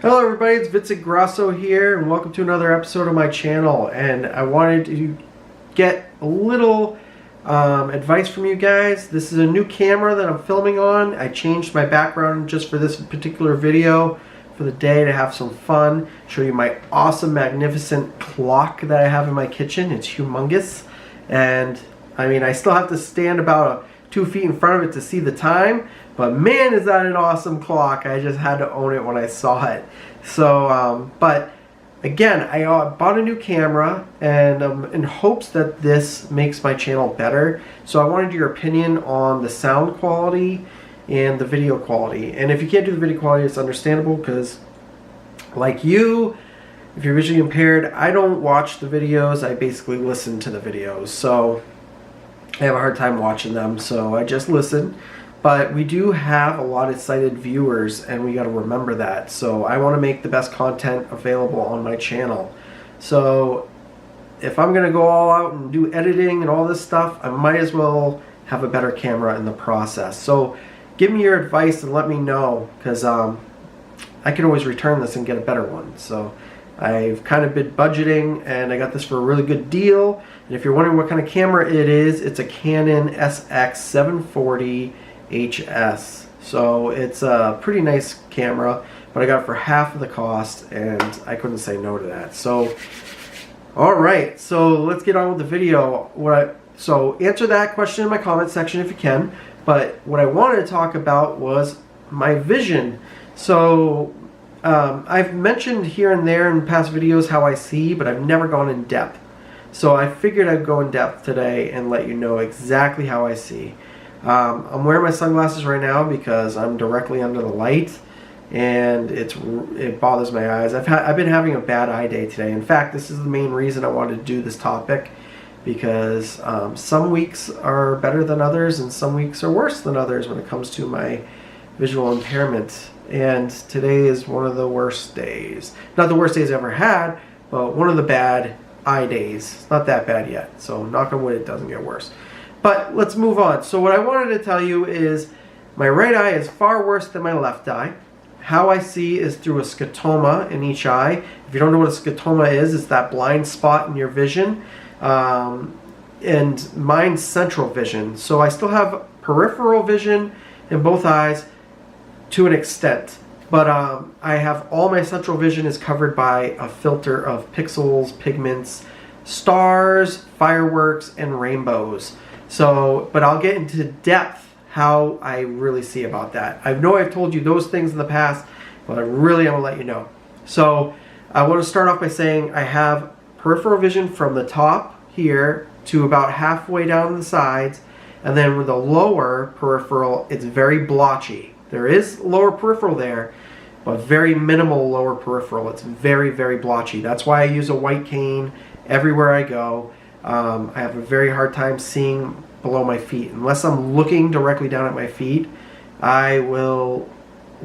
Hello everybody, it's Vincent Grosso here and welcome to another episode of my channel. And I wanted to get a little advice from you guys. This is a new camera that I'm filming on. I changed my background just for this particular video for the day to have some fun. Show you my awesome, magnificent clock that I have in my kitchen. It's humongous. And I mean, I still have to stand about 2 feet in front of it to see the time. But man, is that an awesome clock. I just had to own it when I saw it. So, but again, I bought a new camera and in hopes that this makes my channel better. So I wanted your opinion on the sound quality and the video quality. And if you can't do the video quality, it's understandable because like you, if you're visually impaired, I don't watch the videos. I basically listen to the videos. So I have a hard time watching them. So I just listen. But we do have a lot of sighted viewers and we got to remember that. So I want to make the best content available on my channel. So if I'm going to go all out and do editing and all this stuff, I might as well have a better camera in the process. So give me your advice and let me know, because I can always return this and get a better one. So I've kind of been budgeting and I got this for a really good deal. And if you're wondering what kind of camera it is, it's a Canon SX740 HS. So it's a pretty nice camera, but I got it for half of the cost and I couldn't say no to that. So alright, so let's get on with the video. So answer that question in my comment section if you can, but what I wanted to talk about was my vision. So I've mentioned here and there in past videos how I see, but I've never gone in depth. So I figured I'd go in depth today and let you know exactly how I see. I'm wearing my sunglasses right now because I'm directly under the light and it bothers my eyes. I've been having a bad eye day today. In fact, this is the main reason I wanted to do this topic, because some weeks are better than others and some weeks are worse than others when it comes to my visual impairment. And today is one of the worst days. Not the worst days I ever had, but one of the bad eye days. It's not that bad yet, so knock on wood it doesn't get worse. But let's move on. So what I wanted to tell you is my right eye is far worse than my left eye. How I see is through a scotoma in each eye. If you don't know what a scotoma is, it's that blind spot in your vision. And mine's central vision. So I still have peripheral vision in both eyes to an extent. But I have all my central vision is covered by a filter of pixels, pigments, stars, fireworks, and rainbows. So, but I'll get into depth how I really see about that. I know I've told you those things in the past, but I really want to let you know. So I want to start off by saying I have peripheral vision from the top here to about halfway down the sides, and then with the lower peripheral, it's very blotchy. There is lower peripheral there, but very minimal lower peripheral. It's very, very blotchy. That's why I use a white cane everywhere I go. I have a very hard time seeing below my feet. Unless I'm looking directly down at my feet, I will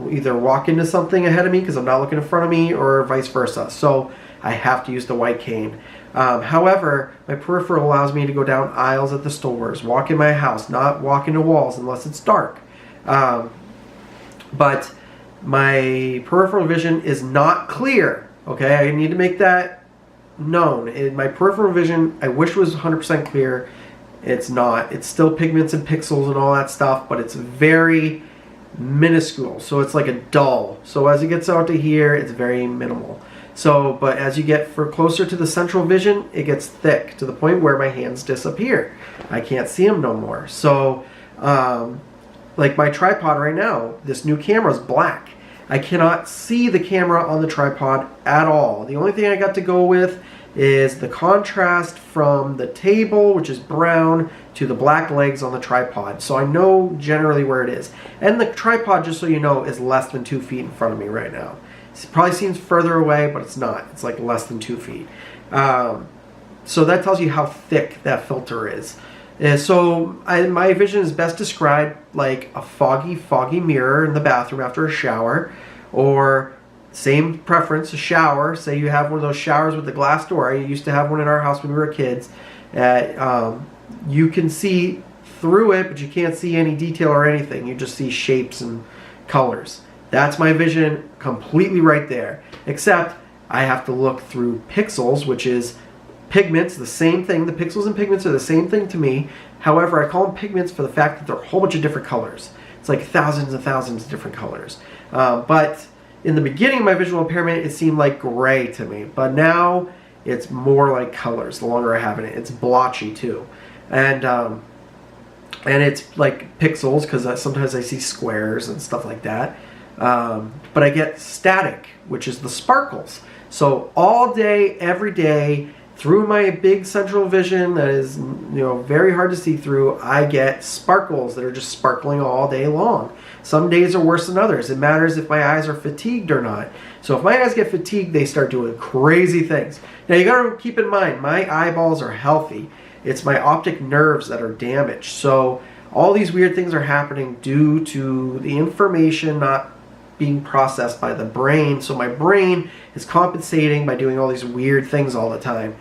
either walk into something ahead of me because I'm not looking in front of me, or vice versa. So I have to use the white cane. However, my peripheral allows me to go down aisles at the stores, walk in my house, not walk into walls unless it's dark. But my peripheral vision is not clear. Okay, I need to make that known. In my peripheral vision, I wish it was 100% clear. It's not. It's still pigments and pixels and all that stuff, but it's very minuscule. So it's like a dull. So as it gets out to here, it's very minimal. So, but as you get closer to the central vision, it gets thick to the point where my hands disappear. I can't see them no more. So, like my tripod right now, this new camera is black. I cannot see the camera on the tripod at all. The only thing I got to go with is the contrast from the table, which is brown, to the black legs on the tripod. So I know generally where it is. And the tripod, just so you know, is less than 2 feet in front of me right now. It probably seems further away, but it's not. It's like less than 2 feet. So that tells you how thick that filter is. So my vision is best described like a foggy mirror in the bathroom after a shower, or same preference, a shower. Say you have one of those showers with the glass door. I used to have one in our house when we were kids. You can see through it, but you can't see any detail or anything. You just see shapes and colors. That's my vision completely right there. Except I have to look through pixels, which is pigments, the same thing. The pixels and pigments are the same thing to me. However, I call them pigments for the fact that they're a whole bunch of different colors. It's like thousands and thousands of different colors. But in the beginning of my visual impairment, it seemed like gray to me. But now it's more like colors the longer I have it. It's blotchy too. And it's like pixels because sometimes I see squares and stuff like that. But I get static, which is the sparkles. So all day, every day, through my big central vision that is, very hard to see through, I get sparkles that are just sparkling all day long. Some days are worse than others. It matters if my eyes are fatigued or not. So if my eyes get fatigued, they start doing crazy things. Now you gotta keep in mind, my eyeballs are healthy. It's my optic nerves that are damaged. So all these weird things are happening due to the information not being processed by the brain. So my brain is compensating by doing all these weird things all the time.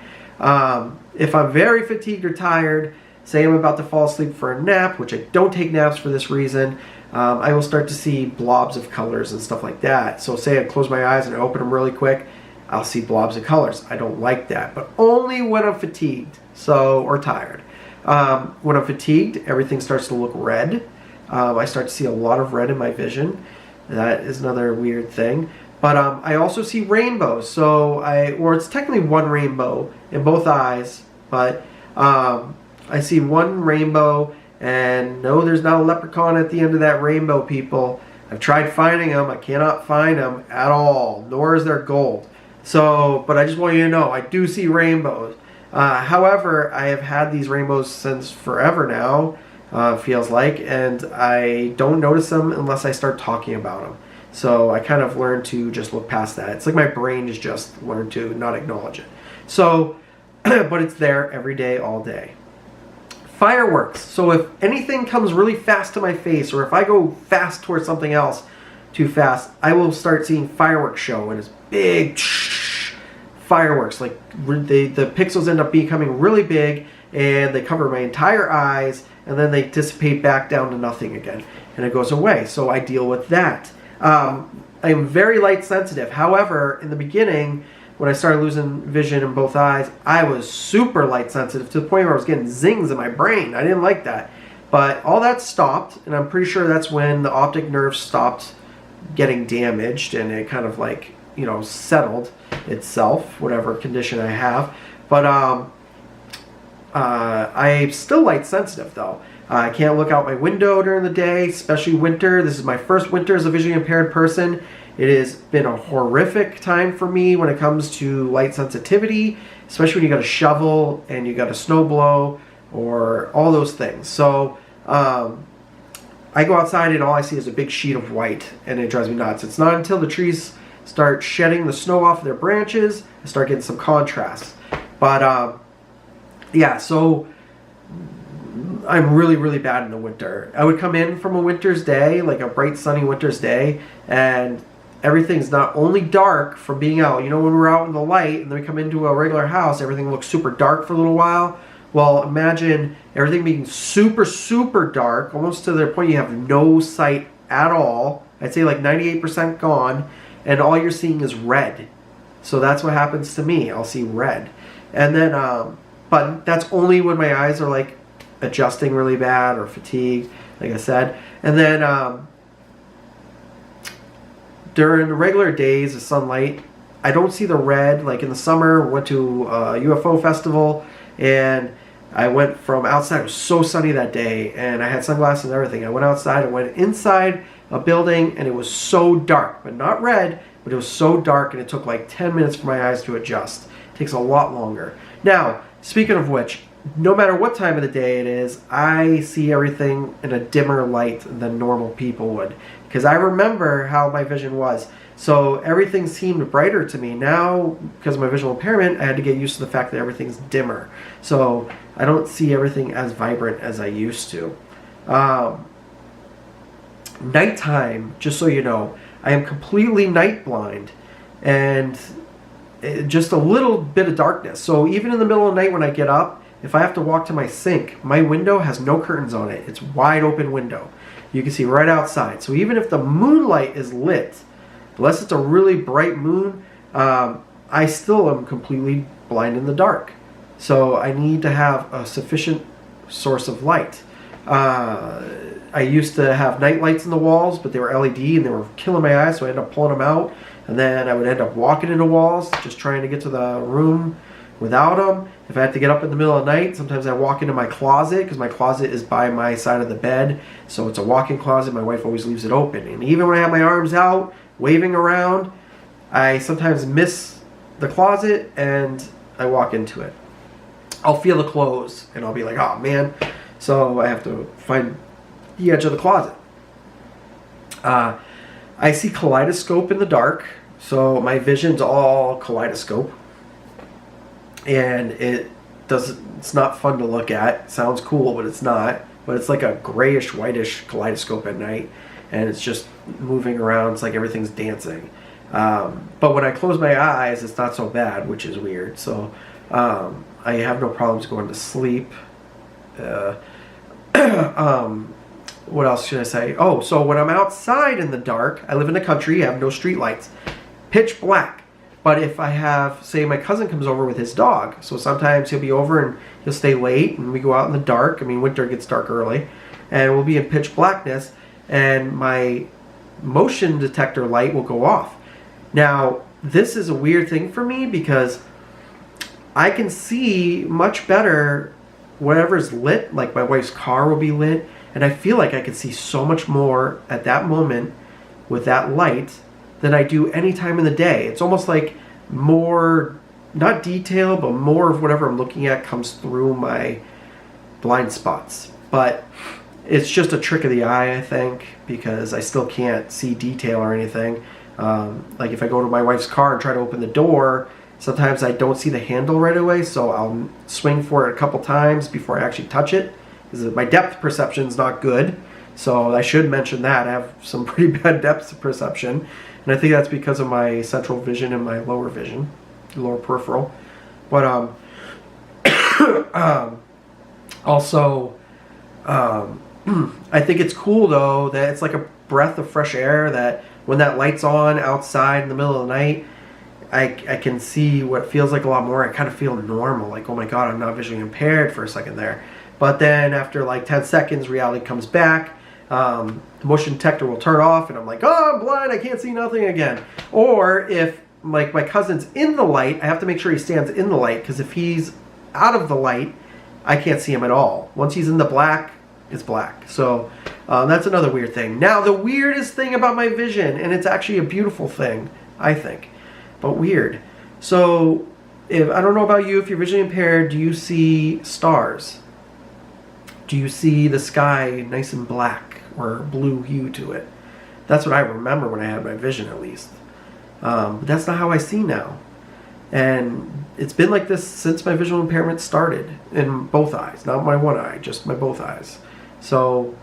If I'm very fatigued or tired, say I'm about to fall asleep for a nap, which I don't take naps for this reason, I will start to see blobs of colors and stuff like that. So say I close my eyes and I open them really quick, I'll see blobs of colors. I don't like that, but only when I'm fatigued or tired. When I'm fatigued, everything starts to look red. I start to see a lot of red in my vision. That is another weird thing. But I also see rainbows. Or it's technically one rainbow in both eyes, but I see one rainbow, and no, there's not a leprechaun at the end of that rainbow, people. I've tried finding them. I cannot find them at all, nor is there gold. But I just want you to know, I do see rainbows. However, I have had these rainbows since forever now. Feels like, and I don't notice them unless I start talking about them. So I kind of learned to just look past that. It's like my brain has just learned to not acknowledge it. So, but it's there every day, all day. Fireworks. So if anything comes really fast to my face, or if I go fast towards something else too fast, I will start seeing fireworks show, and it's big fireworks. Like the pixels end up becoming really big, and they cover my entire eyes, and then they dissipate back down to nothing again, and it goes away. So I deal with that. I am very light sensitive. However, in the beginning, when I started losing vision in both eyes, I was super light sensitive to the point where I was getting zings in my brain. I didn't like that. But all that stopped, and I'm pretty sure that's when the optic nerve stopped getting damaged, and it kind of like, settled itself, whatever condition I have. But I'm still light sensitive though. I can't look out my window during the day, especially winter. This is my first winter as a visually impaired person. It has been a horrific time for me when it comes to light sensitivity, especially when you got a shovel and you got a snow blow or all those things. So I go outside and all I see is a big sheet of white, and it drives me nuts. It's not until the trees start shedding the snow off their branches I start getting some contrast. But yeah, so I'm really, really bad in the winter. I would come in from a winter's day, like a bright, sunny winter's day, and everything's not only dark from being out. When we're out in the light and then we come into a regular house, everything looks super dark for a little while. Well, imagine everything being super, super dark, almost to the point you have no sight at all. I'd say like 98% gone, and all you're seeing is red. So that's what happens to me. I'll see red. And then, but that's only when my eyes are like adjusting really bad or fatigued, like I said. And then during the regular days of sunlight, I don't see the red. Like in the summer, went to a UFO festival, and I went from outside. It was so sunny that day, and I had sunglasses and everything. I went outside and went inside a building, and it was so dark, but not red, but it was so dark, and it took like 10 minutes for my eyes to adjust. It takes a lot longer. Now, speaking of which, no matter what time of the day it is, I see everything in a dimmer light than normal people would, because I remember how my vision was. So everything seemed brighter to me. Now, because of my visual impairment, I had to get used to the fact that everything's dimmer. So I don't see everything as vibrant as I used to. Nighttime, just so you know, I am completely night blind, and just a little bit of darkness. So even in the middle of the night when I get up if I have to walk to my sink, my window has no curtains on it. It's wide open window. You can see right outside. So even if the moonlight is lit, unless it's a really bright moon, I still am completely blind in the dark. So I need to have a sufficient source of light. I used to have night lights in the walls, but they were LED and they were killing my eyes, so I ended up pulling them out. And then I would end up walking into walls, just trying to get to the room without them. If I had to get up in the middle of the night, sometimes I walk into my closet, because my closet is by my side of the bed. So it's a walk-in closet. My wife always leaves it open. And even when I have my arms out, waving around, I sometimes miss the closet and I walk into it. I'll feel the clothes and I'll be like, oh man. So I have to find the edge of the closet. I see kaleidoscope in the dark. So my vision's all kaleidoscope. And it's not fun to look at. It sounds cool, but it's not. But it's like a grayish, whitish kaleidoscope at night. And it's just moving around. It's like everything's dancing. But when I close my eyes, it's not so bad, which is weird. So I have no problems going to sleep. What else should I say? Oh, so when I'm outside in the dark, I live in the country, I have no street lights. Pitch black. But if I have, say my cousin comes over with his dog, so sometimes he'll be over and he'll stay late and we go out in the dark. I mean, winter gets dark early. And we'll be in pitch blackness and my motion detector light will go off. Now, this is a weird thing for me because I can see much better whatever's lit, like my wife's car will be lit, and I feel like I can see so much more at that moment with that light than I do any time in the day. It's almost like more, not detail, but more of whatever I'm looking at comes through my blind spots. But it's just a trick of the eye, I think, because I still can't see detail or anything. Like if I go to my wife's car and try to open the door, sometimes I don't see the handle right away, so I'll swing for it a couple times before I actually touch it, because my depth perception is not good. So I should mention that. I have some pretty bad depth perception, and I think that's because of my central vision and my lower vision, lower peripheral. But also, I think it's cool though that it's like a breath of fresh air, that when that light's on outside in the middle of the night, I can see what feels like a lot more. I kind of feel normal, like, oh my god, I'm not visually impaired for a second there. But then after like 10 seconds, reality comes back. The motion detector will turn off and I'm like, oh, I'm blind, I can't see nothing again. Or if like my cousin's in the light, I have to make sure he stands in the light, because if he's out of the light, I can't see him at all. Once he's in the black, it's black. So that's another weird thing. Now, the weirdest thing about my vision, and it's actually a beautiful thing, I think, but weird. So I don't know about you, if you're visually impaired, do you see stars? Do you see the sky nice and black or blue hue to it? That's what I remember when I had my vision, at least. But that's not how I see now. And it's been like this since my visual impairment started, in both eyes. Not my one eye, just my both eyes. So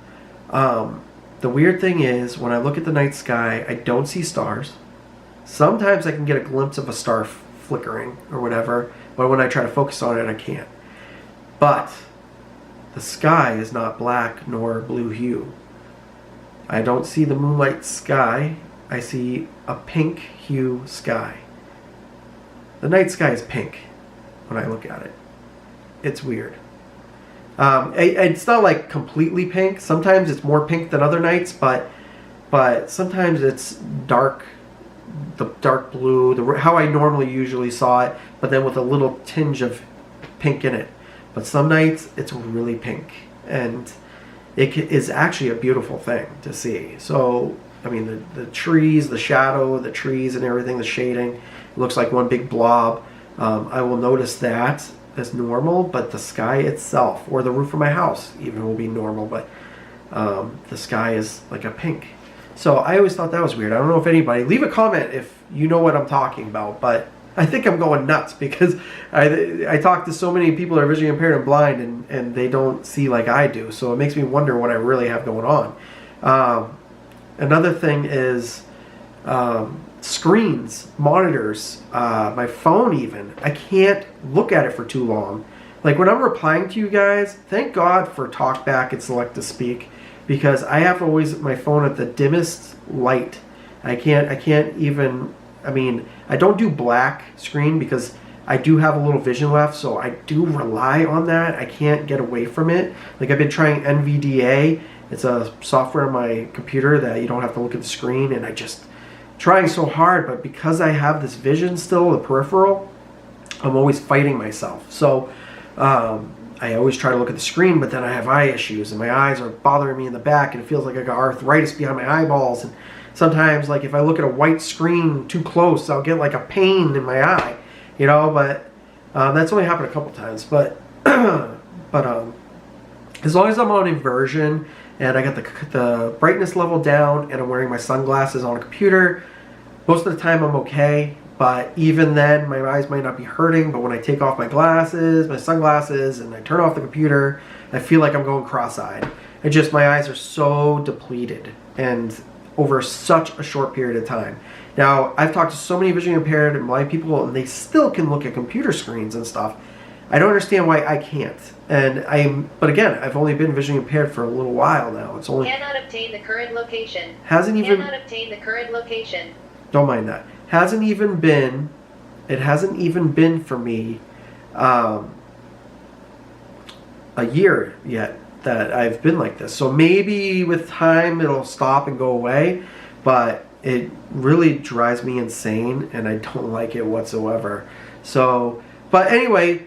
the weird thing is, when I look at the night sky, I don't see stars. Sometimes I can get a glimpse of a star flickering or whatever, but when I try to focus on it, I can't. But the sky is not black nor blue hue. I don't see the moonlight sky. I see a pink hue sky. The night sky is pink when I look at it. It's weird. It's not like completely pink. Sometimes it's more pink than other nights, but sometimes it's dark, the dark blue, how I normally usually saw it, but then with a little tinge of pink in it. But some nights it's really pink, and it is actually a beautiful thing to see. So, I mean, the trees, the shadow, the trees and everything, the shading, it looks like one big blob. I will notice that as normal, but the sky itself, or the roof of my house even, will be normal, but the sky is like a pink. So I always thought that was weird. I don't know if anybody, leave a comment if you know what I'm talking about, but I think I'm going nuts because I talk to so many people that are visually impaired and blind, and they don't see like I do. So it makes me wonder what I really have going on. Another thing is screens, monitors, my phone even. I can't look at it for too long Like when I'm replying to you guys, thank God for talkback and select to speak, because I have always my phone at the dimmest light. I can't even, I mean, I don't do black screen because I do have a little vision left, so I do rely on that. I can't get away from it. Like I've been trying NVDA. It's a software on my computer that you don't have to look at the screen, and I just trying so hard, but because I have this vision still, the peripheral, I'm always fighting myself. So I always try to look at the screen, but then I have eye issues and my eyes are bothering me in the back, and it feels like I got arthritis behind my eyeballs. And sometimes, like if I look at a white screen too close, I'll get like a pain in my eye, you know. But that's only happened a couple times. But as long as I'm on inversion and I got the brightness level down and I'm wearing my sunglasses on a computer, most of the time I'm okay. But even then, my eyes might not be hurting, but when I take off my glasses, my sunglasses, and I turn off the computer, I feel like I'm going cross-eyed. My eyes are so depleted, and over such a short period of time. Now, I've talked to so many visually impaired and blind people, and they still can look at computer screens and stuff. I don't understand why I can't. But again, I've only been visually impaired for a little while now. It's only cannot obtain the current location. Cannot obtain the current location. Don't mind that. It hasn't even been for me a year yet that I've been like this. So maybe with time it'll stop and go away, but it really drives me insane and I don't like it whatsoever. So, but anyway,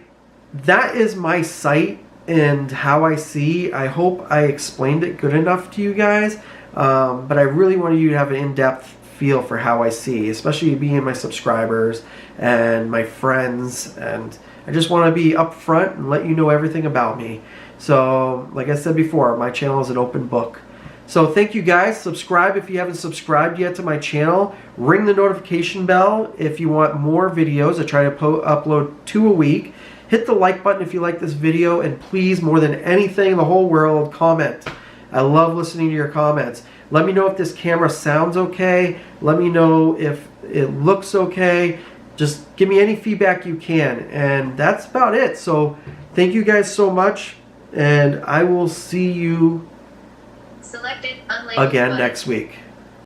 that is my sight and how I see. I hope I explained it good enough to you guys, but I really wanted you to have an in-depth feel for how I see, especially being my subscribers and my friends, and I just want to be upfront and let you know everything about me. So like I said before, my channel is an open book. So thank you guys. Subscribe if you haven't subscribed yet to my channel. Ring the notification bell if you want more videos. I try to upload 2 a week. Hit the like button if you like this video, and please, more than anything in the whole world, comment. I love listening to your comments. Let me know if this camera sounds okay. Let me know if it looks okay. Just give me any feedback you can. And that's about it. So thank you guys so much. And I will see you again next week.